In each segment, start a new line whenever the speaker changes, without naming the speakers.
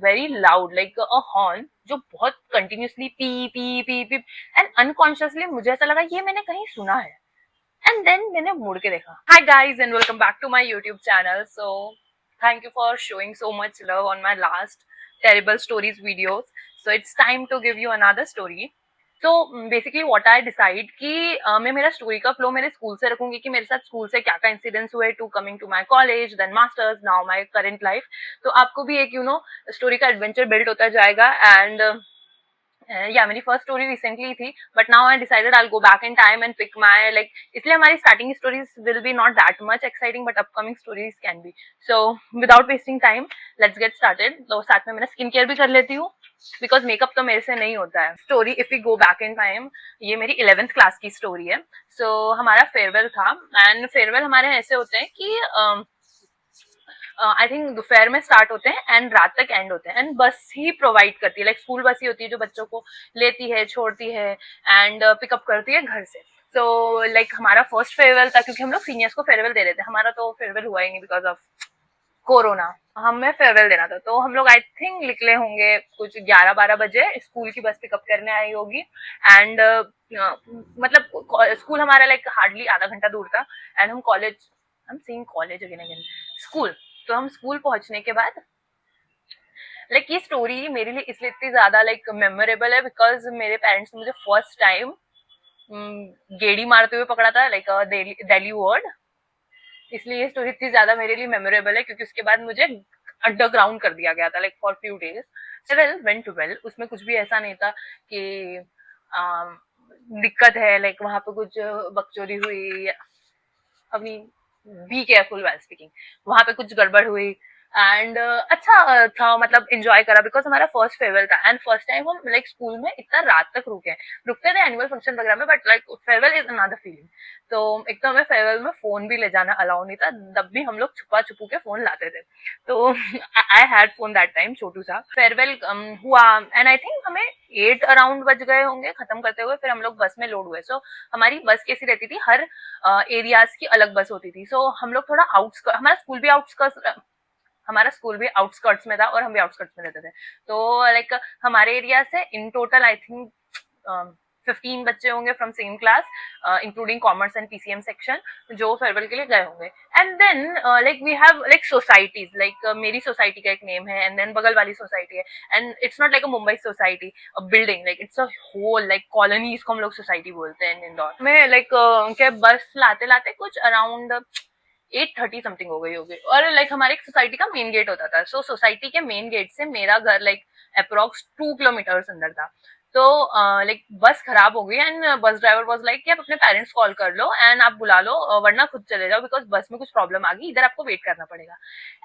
Very loud like a horn, जो बहुत continuously पी पी पी पी, एंड अनकॉन्शियसली मुझे ऐसा लगा ये मैंने कहीं सुना है, एंड देन मैंने मुड़ के देखा. Hi guys and welcome back to my YouTube channel. So thank you for showing so much love on my last terrible stories videos. So it's time to give you another story. So basically what I decide कि मैं मेरा story का flow मेरे school से रखूंगी कि मेरे साथ स्कूल से क्या क्या इंसिडेंट्स हुए to coming to my college, then masters, now my current life. तो आपको भी एक स्टोरी का एडवेंचर बिल्ड होता जाएगा. एंड या मेरी फर्स्ट स्टोरी रिसेंटली थी, but now I decided I will go back in time and pick my like, इसलिए हमारी starting stories will be not that much exciting but upcoming stories can be. So without wasting time let's get started. तो साथ में मैंने skin care भी कर लेती हूँ बिकॉज मेकअप तो मेरे से नहीं होता है. Story if we go back in time, ये मेरी 11th क्लास की स्टोरी है. सो हमारा फेयरवेल था एंड फेयरवेल हमारे ऐसे होते हैं कि आई थिंक दोपहर में स्टार्ट होते हैं एंड रात तक एंड होते हैं, एंड बस ही प्रोवाइड करती है, लाइक स्कूल बस ही होती है जो बच्चों को लेती है, छोड़ती है एंड पिकअप करती है घर से. तो लाइक हमारा फर्स्ट फेयरवेल था क्योंकि हम लोग सीनियर्स को फेयरवेल दे रहे थे. हमारा तो फेयरवेल हुआ ही नहीं बिकॉज ऑफ कोरोना. हमें फेयरवेल देना था तो हम लोग आई थिंक निकले होंगे कुछ 11-12 बजे. स्कूल की बस पिकअप करने आई होगी एंड मतलब स्कूल हमारा लाइक हार्डली आधा घंटा दूर था एंड हम कॉलेज, हम seeing college again again, school. तो हम स्कूल पहुंचने के बाद लाइक ये स्टोरी मेरे लिए इसलिए इतनी ज्यादा लाइक मेमोरेबल है बिकॉज मेरे पेरेंट्स ने मुझे फर्स्ट टाइम गेड़ी मारते हुए पकड़ा था, लाइक दिल्ली वर्ड. इसलिए ये स्टोरी इतनी ज्यादा मेरे लिए मेमोरेबल है क्योंकि उसके बाद मुझे अंडरग्राउंड कर दिया गया था like for few days. Well went well, उसमें कुछ भी ऐसा नहीं था कि दिक्कत है, लाइक वहां पे कुछ बकचोदी हुई. अभी बी केयरफुल वेल स्पीकिंग, वहां पे कुछ गड़बड़ हुई एंड अच्छा था, मतलब एंजॉय करा बिकॉज हमारा फर्स्ट फेयरवेल था एंड फर्स्ट टाइम हम लाइक स्कूल में इतना रात तक रुकते थे एनुअल फंक्शन वगैरह में, but like farewell is another feeling. तो एक तो हमें फेयरवेल में फोन भी ले जाना अलाउ नहीं था, तब भी हम लोग छुपा छुपू के फोन लाते थे. तो I had phone that time, छोटू सा. फेयरवेल हुआ एंड आई थिंक हमें 8 अराउंड बज गए होंगे खत्म करते हुए. फिर हम लोग बस में लोड हुए. सो हमारी बस कैसी रहती थी, हर एरियाज की अलग बस होती थी. सो हम लोग थोड़ा आउटस्कर्ट, हमारा स्कूल भी आउटस्कर्ट्स में था और हम भी आउटस्कर्ट्स में रहते थे. तो लाइक हमारे एरिया से इन टोटल आई थिंक 15 बच्चे होंगे from same class including commerce and PCM section जो फेयरवेल के लिए गए होंगे. And then like we have like societies, like मेरी सोसाइटी का एक नेम है एंड देन बगल वाली सोसाइटी है. And it's not like a Mumbai society a building, like it's a whole like colony, इसको हम लोग सोसाइटी बोलते हैं इंदौर में. लाइक क्या बस लाते लाते कुछ अराउंड 8:30 समथिंग हो गई होगी और लाइक हमारे एक सोसाइटी का मेन गेट होता था. सो सोसाइटी के मेन गेट से मेरा घर लाइक अप्रोक्स 2 किलोमीटर अंदर था. तो लाइक बस खराब हो गई and bus driver was like कि आप अपने पेरेंट्स कॉल कर लो एंड आप बुला लो, वरना खुद चले जाओ बिकॉज बस में कुछ प्रॉब्लम आ गई, इधर आपको वेट करना पड़ेगा.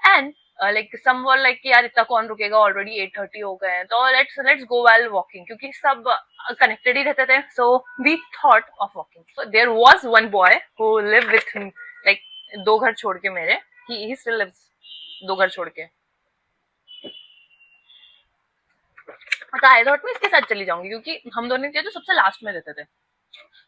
And like somewhere like कि यार इतना कौन रुकेगा, ऑलरेडी 8:30 हो गए हैं, तो लेट्स गो व्हाइल वॉकिंग क्योंकि सब कनेक्टेड ही रहते थे. So we thought of walking. So there was one boy who live with me, like 2 घर छोड़ के मेरे, ही स्टिल लिव्स 2 घर छोड़ के. तो आई थॉट मैं इसके साथ चली जाऊंगी क्योंकि हम दोनों के जो सबसे लास्ट में रहते थे.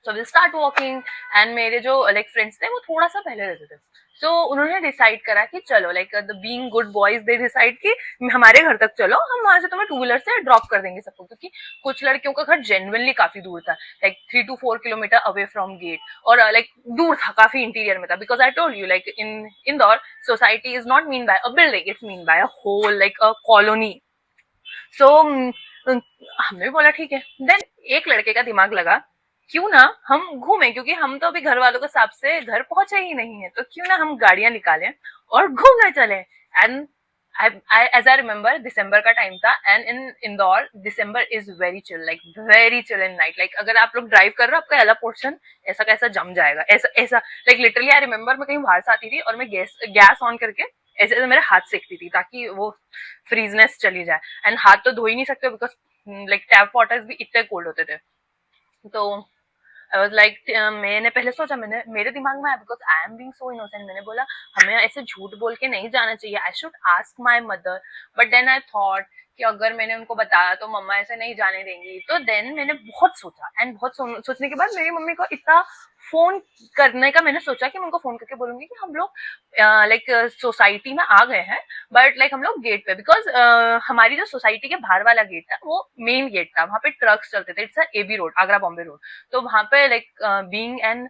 So will start walking and मेरे जो लाइक फ्रेंड्स थे वो थोड़ा सा पहले रहते थे. सो उन्होंने डिसाइड करा कि चलो like the being good boys they decide कि हमारे घर तक चलो, हम वहां से तुम्हें 2 व्हीलर से ड्रॉप कर देंगे सबको, क्योंकि कुछ लड़कियों का घर जेन्युइनली काफी दूर था, like 3 to 4 kilometre away from gate, और लाइक दूर था, काफी इंटीरियर में था. Because I told you like in Indore society is not mean by a building, it's mean by a whole like a colony. So हमने बोला ठीक है. देन एक लड़के का दिमाग लगा क्यों ना हम घूमें, क्योंकि हम तो अभी घर वालों के हिसाब से घर पहुंचे ही नहीं है, तो क्यों ना हम गाड़ियां निकालें और घूमने चले. एंड एज आई रिमेम्बर दिसंबर का टाइम था and in Indore December is very chill, like very chill in night. Like अगर आप लोग ड्राइव कर रहे हो आपका अगला पोर्शन ऐसा कैसा जम जाएगा, ऐसा ऐसा. लाइक लिटरली आई रिमेम्बर मैं कहीं बाहर से आती थी और मैं गैस ऑन करके ऐसे ऐसे मेरे हाथ सेकती थी ताकि वो फ्रीजनेस चली जाए. एंड हाथ तो धो ही नहीं सकते बिकॉज लाइक टैप वाटर्स भी इतने कोल्ड होते थे. तो आई वाज लाइक, मैंने पहले सोचा, मैंने मेरे दिमाग में आया because I am being so innocent, मैंने बोला हमें ऐसे झूठ बोल के नहीं जाना चाहिए, I should ask my mother. But then I thought कि अगर मैंने उनको बताया तो मम्मा ऐसे नहीं जाने देंगी. तो देन मैंने बहुत सोचा एंड बहुत सोचने के बाद मेरी मम्मी को इतना फोन करने का मैंने सोचा कि मैं उनको फोन करके बोलूंगी कि हम लोग लाइक सोसाइटी में आ गए हैं, बट लाइक हम लोग गेट पे, बिकॉज हमारी जो सोसाइटी के बाहर वाला गेट था वो मेन गेट था, वहां पे ट्रक्स चलते थे, it's AB road, Agra Bombay road. तो वहां पे like being an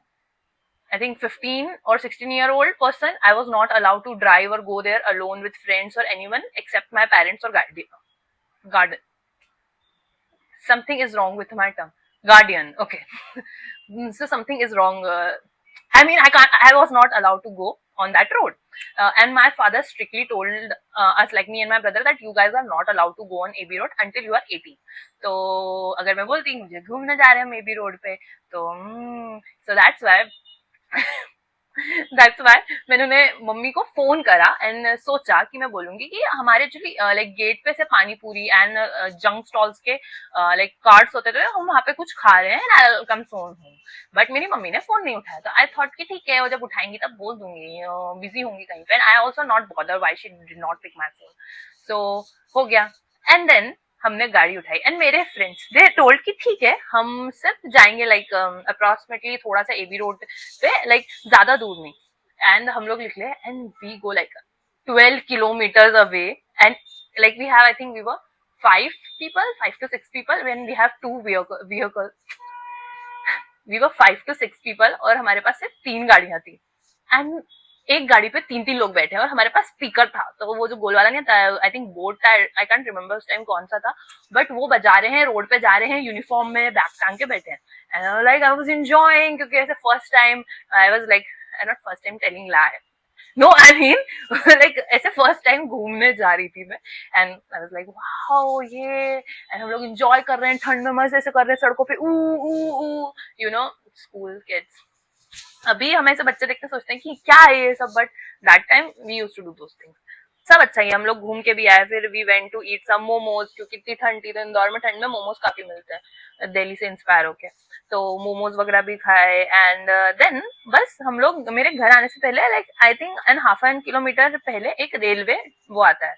I think 15 or 16-year-old person, I was not allowed to drive or go there alone with friends or anyone except my parents or guardian. Something is wrong with my tongue. Guardian. Okay. So something is wrong. I mean, I was not allowed to go on that road. And my father strictly told us, like me and my brother, that you guys are not allowed to go on AB road until you are 18. तो अगर मैं बोलती मुझे घूमने जा रहे हैं हम AB रोड पे, तो so that's why that's why मैंने उन्हें मम्मी को फोन करा एंड सोचा कि मैं बोलूंगी कि हमारे एक्चुअली लाइक गेट पे से पानी पूरी एंड जंक स्टॉल्स के लाइक कार्ड्स होते थे, हम वहाँ पे कुछ खा रहे हैं, I will come soon home. But मेरी मम्मी ने फोन नहीं उठाया, तो आई थॉट कि ठीक है वो जब उठाएंगी तब बोल दूंगी, बिजी होंगी कहीं पे, and I also not bother why she did not pick my phone. So हो गया, एंड देन हमने गाड़ी उठाई एंड मेरे फ्रेंड्स दे टोल्ड कि ठीक है हम सिर्फ जाएंगे लाइक अप्रोक्सीमेटली थोड़ा सा एबी रोड पे, लाइक ज्यादा दूर नहीं, एंड हम लोग निकले and we go like 12 kilometers away, and like we have, I think we were 5 to 6 people when we have two vehicles, we were 5 to 6 people और हमारे पास सिर्फ 3 गाड़ियां थी, एंड एक गाड़ी पे 3 लोग बैठे हैं और हमारे पास स्पीकर था, तो वो जो गोल वाला नहीं था, आई थिंक बोट था, आई कांट रिमेम्बर उस टाइम कौन सा था, बट वो बजा रहे हैं, रोड पे जा रहे हैं, यूनिफॉर्म में बैग टांग के बैठे हैं, and like I was enjoying, क्योंकि ऐसे first time I was like, I not first time telling lie, no I mean like ऐसे फर्स्ट टाइम घूमने जा रही थी मैं, and I was like wow ये, एंड हम लोग एंजॉय कर रहे हैं, ठंड में मजे से कर रहे हैं सड़कों पे, ऊ ऊ ऊ, यू नो स्कूल किड्स। अभी हमें ऐसे बच्चे देखते सोचते हैं कि क्या है ये सब, but that time we used to do those things. सब अच्छा ही, हम लोग घूम के भी आए, फिर वी वेंट टू ईट सम मोमोज, क्योंकि इतनी ठंड थी तो इंदौर में ठंड में मोमोज काफी मिलते हैं, दिल्ली से इंस्पायर होके, तो मोमोज वगैरह भी खाए, एंड देन बस हम लोग, मेरे घर आने से पहले like I think an half an kilometer पहले एक रेलवे वो आता है,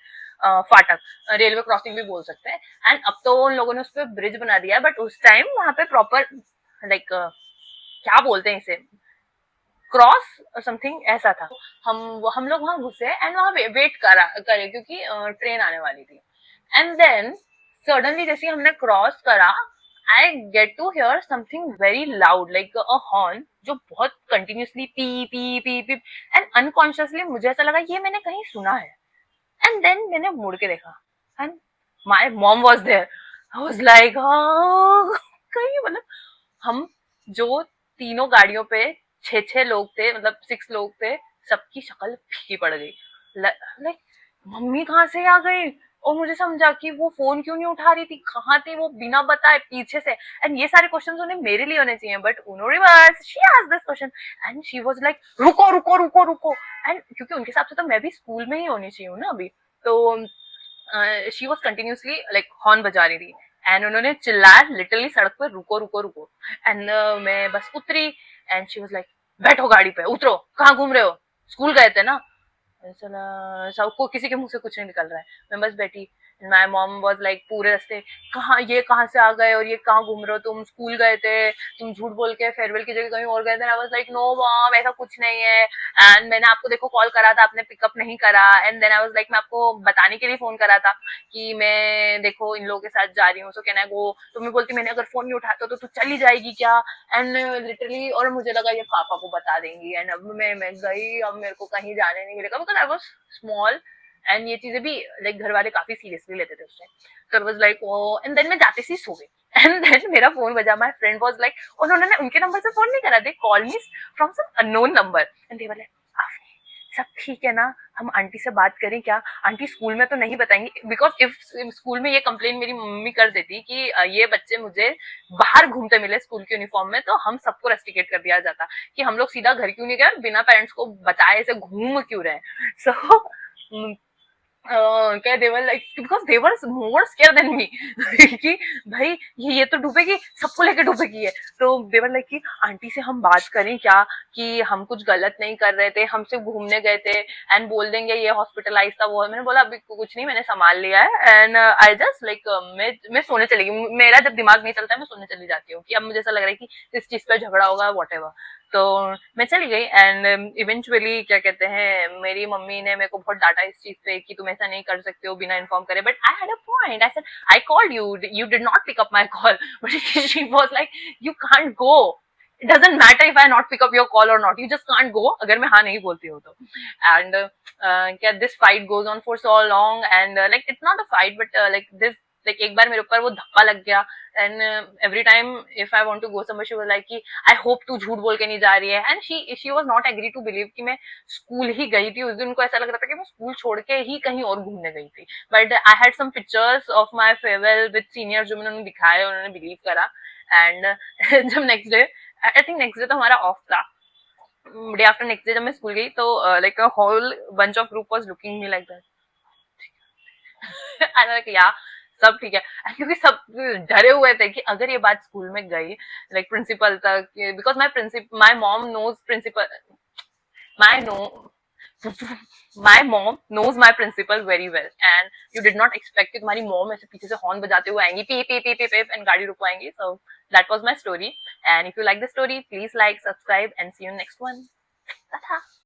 फाटक, रेलवे क्रॉसिंग भी बोल सकते हैं, एंड अब तो उन लोगों ने उस पर ब्रिज बना दिया है, बट उस टाइम वहां पे प्रॉपर लाइक क्या बोलते हैं इसे, क्रॉस और समथिंग ऐसा था। हम लोग वहां घुसे एंड वहां वेट करे क्योंकि ट्रेन आने वाली थी, एंड देन सडनली जैसे हमने क्रॉस करा, I get to hear something very loud like a horn, जो बहुत कंटिन्यूसली पी पी पी पी, एंड अनकॉन्शियसली मुझे ऐसा लगा ये मैंने कहीं सुना है, एंड देन मैंने मुड़ के देखा and my mom was there, I was like कहीं, मतलब हम जो तीनों गाड़ियों पे 6 लोग थे, मतलब 6 लोग थे, सबकी शक्ल फीकी पड़ गई, लाइक मम्मी कहाँ से आ गई, और मुझे समझा कि वो फोन क्यों नहीं उठा रही थी, कहाँ थी वो बिना बताए पीछे से, एंड ये सारे क्वेश्चंस उन्हें मेरे लिए होने चाहिए, बट उन्होंने reverse she asked this question and she was like रुको रुको रुको रुको, एंड क्योंकि उनके हिसाब से तो मैं भी स्कूल में ही होनी चाहिए ना अभी, तो she was continuously like horn बजा रही थी, एंड उन्होंने चिल्लाया लिटरली सड़क पे रुको रुको रुको, एंड मैं बस उतरी, एंड शी वाज लाइक बैठो गाड़ी पे, उतरो, कहाँ घूम रहे हो, स्कूल गए थे ना, सबको किसी के मुंह से कुछ नहीं निकल रहा है, मैं बस बैठी, माय मॉम वाज लाइक पूरे रास्ते कहाँ से आ गए और ये कहाँ घूम रहे हो, तुम स्कूल गए थे, तुम झूठ बोल के फेयरवेल की जगह कहीं और गए थे, I was like no mom ऐसा कुछ नहीं है, एंड मैंने आपको देखो कॉल करा था, आपने पिकअप नहीं करा, and then I was like मैं आपको बताने के लिए फोन करा था कि मैं देखो इन लोगों के साथ जा रही हूँ, सो कैन आई गो, तो मैं बोलती मैंने अगर फोन नहीं उठाया तो तू चली जाएगी क्या, एंड लिटरली, और मुझे लगा ये पापा को बता देंगी, एंड अब मैं गई, अब मेरे को कहीं जाने नहीं मिलेगा, because I was small, and ये चीजें भी लाइक घर वाले काफी सीरियसली लेते थे उससे, तो was like oh, and then मैं जाते सी सो गई, एंड देन मेरा फोन बजा, माय फ्रेंड वाज लाइक, उन्होंने उनके नंबर से फोन नहीं करा, they call me from some unknown number, and they were like सब ठीक है ना, हम आंटी से बात करें क्या, आंटी स्कूल में तो नहीं बताएंगी, बिकॉज इफ स्कूल में ये कंप्लेन मेरी मम्मी कर देती कि ये बच्चे मुझे बाहर घूमते मिले स्कूल के यूनिफॉर्म में, तो हम सबको रेस्टिकेट कर दिया जाता कि हम लोग सीधा घर क्यों नहीं गए, बिना पेरेंट्स को बताए ऐसे घूम क्यों रहे, सो क्या they were like, because they were more scare than me कि भाई ये तो डूबेगी, सबको लेके डूबेगी है, तो देवर लाइक कि आंटी से हम बात करें क्या कि हम कुछ गलत नहीं कर रहे थे, हम सिर्फ घूमने गए थे, एंड बोल देंगे ये हॉस्पिटलाइज था वो, मैंने बोला अभी कुछ नहीं, मैंने संभाल लिया है, एंड आई जस्ट लाइक मैं सोने चली गई, मेरा जब दिमाग नहीं चलता है मैं सोने चली जाती हूँ कि अब मुझे ऐसा लग रहा है कि इस चीज पर झगड़ा होगा वॉट एवर, तो मैं चली गई एंड इवेंचुअली क्या कहते हैं, मेरी मम्मी ने मेरे को बहुत डांटा इस चीज पे कि तुम ऐसा नहीं कर सकते हो बिना इन्फॉर्म करे, but I had a point, I said I called you, you did not pick up my call, but she was like you can't go, it doesn't matter if I not pick up your call or not, you just can't go अगर मैं हाँ नहीं बोलती हूँ तो. And क्या this fight goes on for so long and like it's not a fight but like this, like एक बार मेरे ऊपर वो धक्का लग गया and every time if I want to go somewhere she was like कि I hope तू झूठ बोल के नहीं जा रही है, and she was not agree to believe कि मैं स्कूल ही गई थी उस दिन. उनको ऐसा लग रहा था कि मैं स्कूल छोड़ के ही कहीं और घूमने गई थी, but I had some pictures of my farewell with seniors जो मैंने उन्हें दिखाए, उन्होंने बिलीव करा. एंड जब next day, I think next day तो हमारा ऑफ था, डे आफ्टर नेक्स्ट डे जब मैं स्कूल गई तो like a whole bunch of group was looking me like that, and like या सब ठीक है. क्योंकि सब डरे हुए थे कि अगर ये बात स्कूल में गई लाइक प्रिंसिपल तक, because my mom knows principal, my no my mom knows my principal very well and you did not expect कि तुम्हारी mom ऐसे पीछे से हॉर्न बजाते हुए आएंगी पी पी पी पी पी and गाड़ी रुकवाएंगी. So that was my story and if you like the story please like, subscribe and see you in next one. Ta-ta.